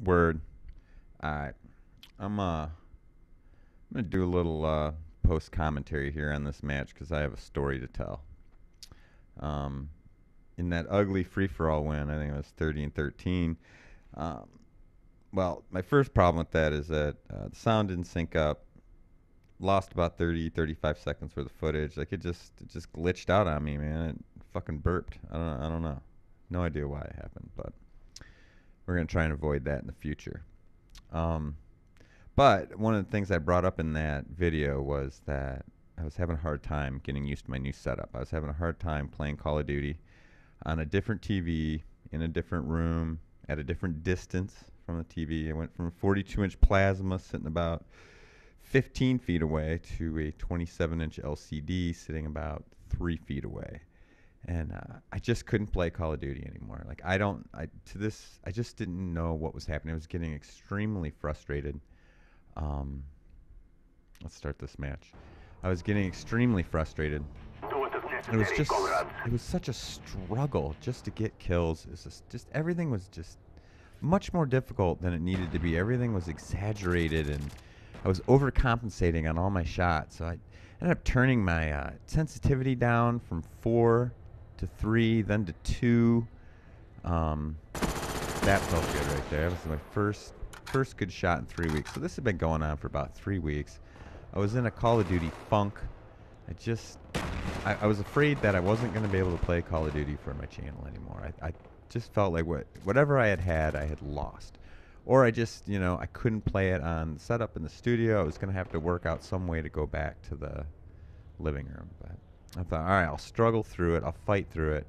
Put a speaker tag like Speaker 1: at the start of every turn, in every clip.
Speaker 1: Word. Alright. I'm gonna do a little post commentary here on this match because I have a story to tell. Um, in that ugly free for all win, I think it was 30-13. Um, well, my first problem with that is that the sound didn't sync up. Lost about 30-35 seconds worth of footage. Like it just glitched out on me, man. It fucking burped. I don't know. No idea why it happened, but we're gonna try and avoid that in the future. Um, But one of the things I brought up in that video was that I was having a hard time getting used to my new setup. I was having a hard time playing Call of Duty on a different TV, in a different room, at a different distance from the TV. I went from a 42-inch plasma sitting about 15 feet away to a 27-inch LCD sitting about 3 feet away. And I just couldn't play Call of Duty anymore. Like I just didn't know what was happening. I was getting extremely frustrated. um, let's start this match. I was getting extremely frustrated. It was just, it was such a struggle just to get kills. It's just everything was just much more difficult than it needed to be. Everything was exaggerated, and I was overcompensating on all my shots. So I ended up turning my sensitivity down from 4 to 3, then to 2. That felt good right there. That was my first good shot in 3 weeks. So this had been going on for about 3 weeks. I was in a Call of Duty funk. I was afraid that I wasn't going to be able to play Call of Duty for my channel anymore. I just felt like whatever I had lost. Or I just, I couldn't play it on setup in the studio. I was going to have to work out some way to go back to the living room. But I thought, all right, I'll struggle through it. I'll fight through it.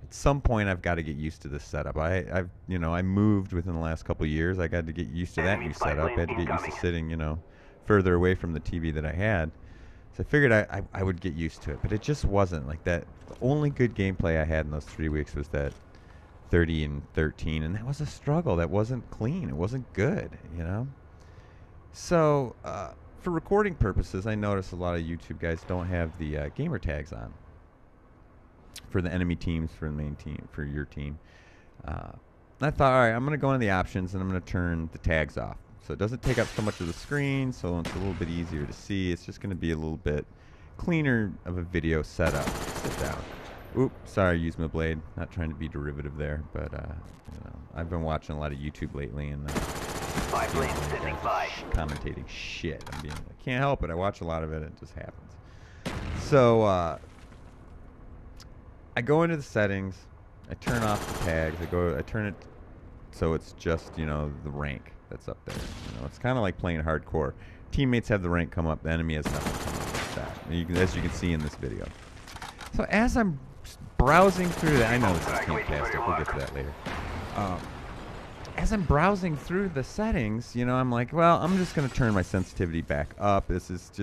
Speaker 1: At some point, I've got to get used to this setup. I moved within the last couple of years. I got to get used to that new setup. I had to get used to sitting, further away from the TV that I had. So I figured I would get used to it, but it just wasn't like that. The only good gameplay I had in those 3 weeks was that 30-13, and that was a struggle. That wasn't clean. It wasn't good. So for recording purposes, I noticed a lot of YouTube guys don't have the gamer tags on for the enemy teams, for the main team, for your team. I thought, all right, I'm going to go into the options and I'm going to turn the tags off. So it doesn't take up so much of the screen, so it's a little bit easier to see. It's just going to be a little bit cleaner of a video setup. Sit down. Oop, sorry, use my blade. Not trying to be derivative there, but I've been watching a lot of YouTube lately, and commentating shit. I can't help it. I watch a lot of it, and it just happens. So I go into the settings. I turn off the tags. I turn it so it's just the rank that's up there. It's kind of like playing hardcore. Teammates have the rank come up. The enemy has nothing come up like that. As you can see in this video. So as I'm browsing through that, I know this is fantastic. We'll get to that later. As I'm browsing through the settings, I'm like, well, I'm just going to turn my sensitivity back up. It's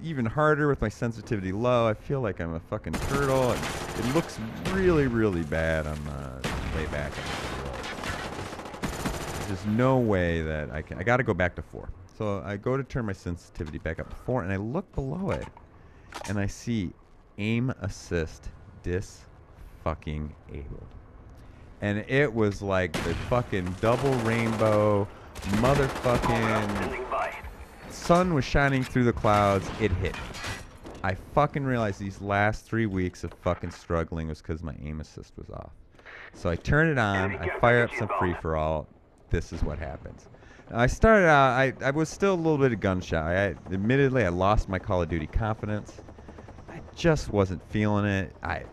Speaker 1: even harder with my sensitivity low. I feel like I'm a fucking turtle. It looks really, really bad on the playback. There's no way that I got to go back to 4. So I go to turn my sensitivity back up to 4, and I look below it, and I see aim assist fucking abled. And it was like the fucking double rainbow, motherfucking sun was shining through the clouds. It hit me. I fucking realized these last 3 weeks of fucking struggling was because my aim assist was off. So I turn it on. I fire up some free-for-all. This is what happens. I started out, I was still a little bit of gunshot. Admittedly, I lost my Call of Duty confidence. I just wasn't feeling it. I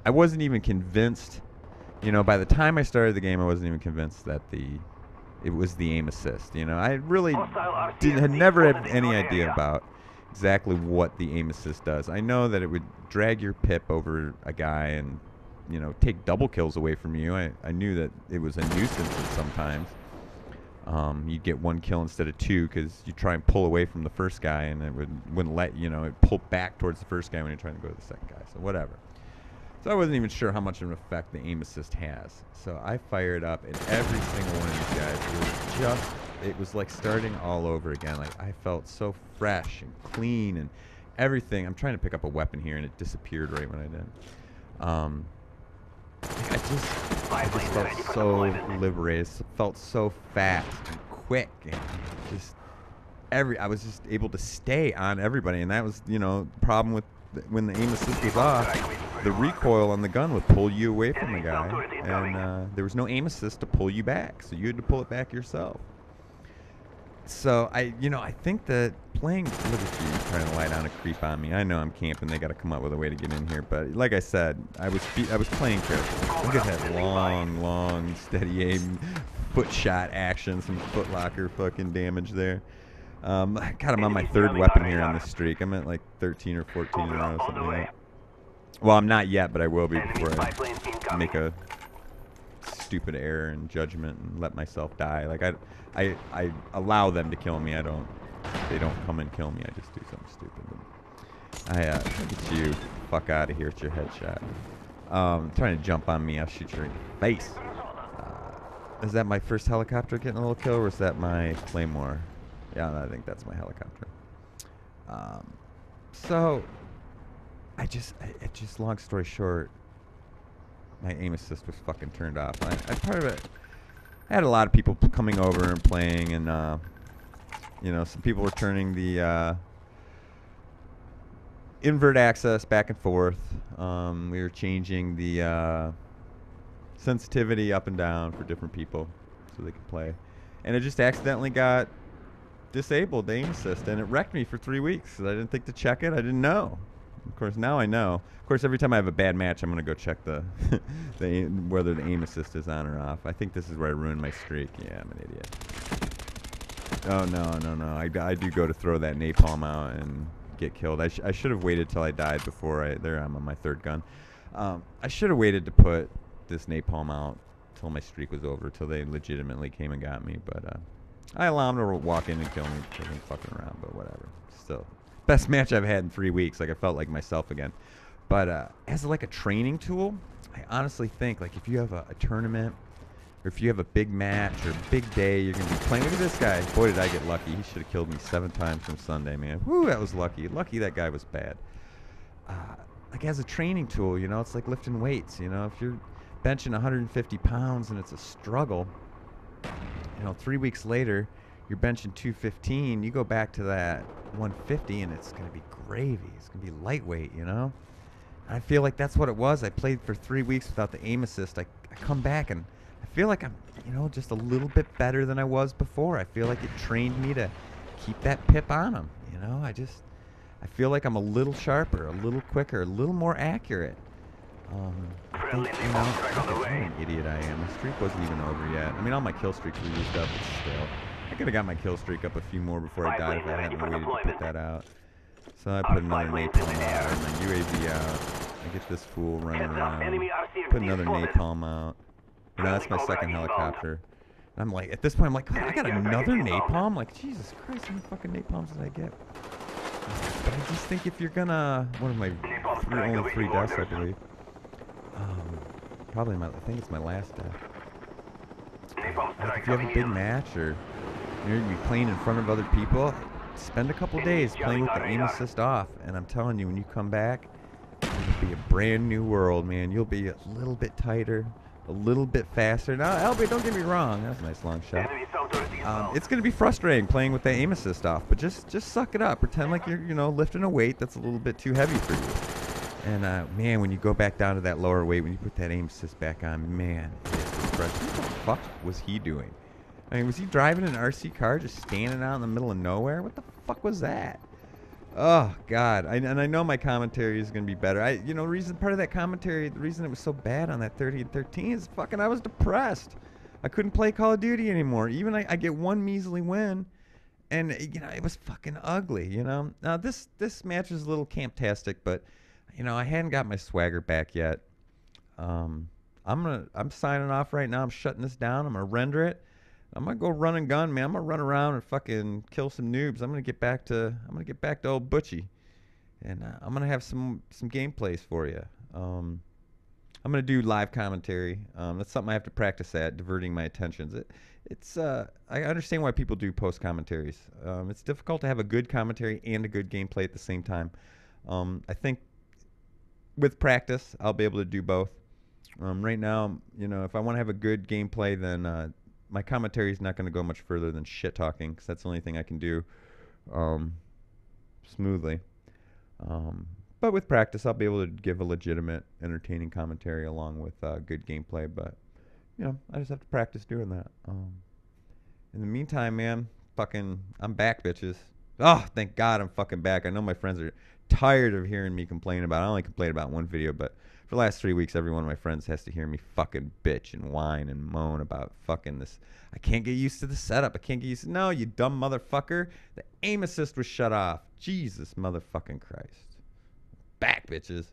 Speaker 1: wasn't even convinced. By the time I started the game, I wasn't even convinced that it was the aim assist. I really had never had any idea about exactly what the aim assist does. I know that it would drag your pip over a guy and take double kills away from you. I knew that it was a nuisance sometimes. You'd get 1 kill instead of 2 because you try and pull away from the first guy, and it wouldn't let it pull back towards the first guy when you're trying to go to the second guy. So whatever. So I wasn't even sure how much of an effect the aim assist has. So I fired up, and every single one of these guys it was like starting all over again. Like I felt so fresh and clean and everything. I'm trying to pick up a weapon here, and it disappeared right when I did. I just felt so liberated. It felt so fast and quick, and just I was just able to stay on everybody, and that was, the problem with when the aim assist was off. The recoil on the gun would pull you away from the guy, and there was no aim assist to pull you back, so you had to pull it back yourself. So I think that playing. Look at you trying to lie down a creep on me. I know I'm camping. They got to come up with a way to get in here. But like I said, I was playing careful. Look at that long, steady aim, foot shot action, some Foot Locker fucking damage there. God, I'm on my third weapon here on this streak. I'm at like 13 or 14 in a row, something like that. Well, I'm not yet, but I will be before I make a stupid error in judgment and let myself die. Like I allow them to kill me. They don't come and kill me. I just do something stupid. Look at you. Fuck out of here. It's your headshot. Trying to jump on me. I'll shoot you in the face. Is that my first helicopter getting a little kill, or is that my Claymore? Yeah, I think that's my helicopter. So I just long story short, my aim assist was fucking turned off. I part of it. I had a lot of people coming over and playing, and some people were turning the invert access back and forth. We were changing the sensitivity up and down for different people so they could play, and it just accidentally got disabled, the aim assist, and it wrecked me for 3 weeks. I didn't think to check it. I didn't know. Of course, now I know. Of course, every time I have a bad match, I'm going to go check the whether the aim assist is on or off. I think this is where I ruined my streak. Yeah, I'm an idiot. Oh, no. I do go to throw that napalm out and get killed. I should have waited till I died before I'm on my third gun. I should have waited to put this napalm out till my streak was over, till they legitimately came and got me. But I allowed them to walk in and kill me because I'm fucking around, but whatever. Still, best match I've had in 3 weeks. Like, I felt like myself again. But as like a training tool, I honestly think, like, if you have a tournament, or if you have a big match or a big day, you're going to be playing. Look at this guy. Boy, did I get lucky. He should have killed me 7 times from Sunday, man. Whoo, that was lucky. Lucky that guy was bad. Like, as a training tool, it's like lifting weights. If you're benching 150 pounds and it's a struggle, 3 weeks later, you're benching 215. You go back to that 150, and it's going to be gravy. It's going to be lightweight, And I feel like that's what it was. I played for 3 weeks without the aim assist. I come back, and I feel like I'm, just a little bit better than I was before. I feel like it trained me to keep that pip on them. I feel like I'm a little sharper, a little quicker, a little more accurate. I think, what an idiot I am. The streak wasn't even over yet. I mean, all my kill streaks were used up, but still. I could have got my kill streak up a few more before I died if I hadn't waited to put that out. So I put another napalm out, and my UAV out. I get this fool running around. Put another napalm out. That's my second helicopter. And I'm like, at this point, I'm like, God, I got another napalm? Like, Jesus Christ, how many fucking napalms did I get? But I just think if you're gonna, only 3 deaths, I believe. Probably I think it's my last death. Like, if you have a big match, or you're playing in front of other people, spend a couple days playing with the aim assist off, and I'm telling you, when you come back, it'll be a brand new world, man. You'll be a little bit tighter, a little bit faster. Now, Albie, don't get me wrong, that's a nice long shot. It's gonna be frustrating playing with the aim assist off, but just suck it up. Pretend like you're lifting a weight that's a little bit too heavy for you. And man, when you go back down to that lower weight, when you put that aim assist back on, man, it is refreshing. What the fuck was he doing? I mean, was he driving an RC car just standing out in the middle of nowhere? What the fuck was that? Oh, God. And I know my commentary is going to be better. Part of that commentary, the reason it was so bad on that 30 and 13 is fucking I was depressed. I couldn't play Call of Duty anymore. Even I get one measly win, and, it was fucking ugly, Now, this match was a little camptastic, but, I hadn't got my swagger back yet. I'm signing off right now. I'm shutting this down. I'm going to render it. I'm gonna go run and gun, man. I'm gonna run around and fucking kill some noobs. I'm gonna get back to old Butchie, and I'm gonna have some gameplays for you. I'm gonna do live commentary. That's something I have to practice at, diverting my attentions. I understand why people do post commentaries. It's difficult to have a good commentary and a good gameplay at the same time. I think with practice, I'll be able to do both. Right now, if I want to have a good gameplay, then my commentary is not going to go much further than shit talking, because that's the only thing I can do um, smoothly. Um, but with practice, I'll be able to give a legitimate, entertaining commentary along with good gameplay. But I just have to practice doing that. In the meantime, man, I'm back, bitches. Oh, thank God I'm fucking back. I know my friends are tired of hearing me complain about it. I only complained about one video, but for the last 3 weeks, every one of my friends has to hear me fucking bitch and whine and moan about fucking this. I can't get used to the setup. I can't get used to. No, you dumb motherfucker. The aim assist was shut off. Jesus motherfucking Christ. Back, bitches.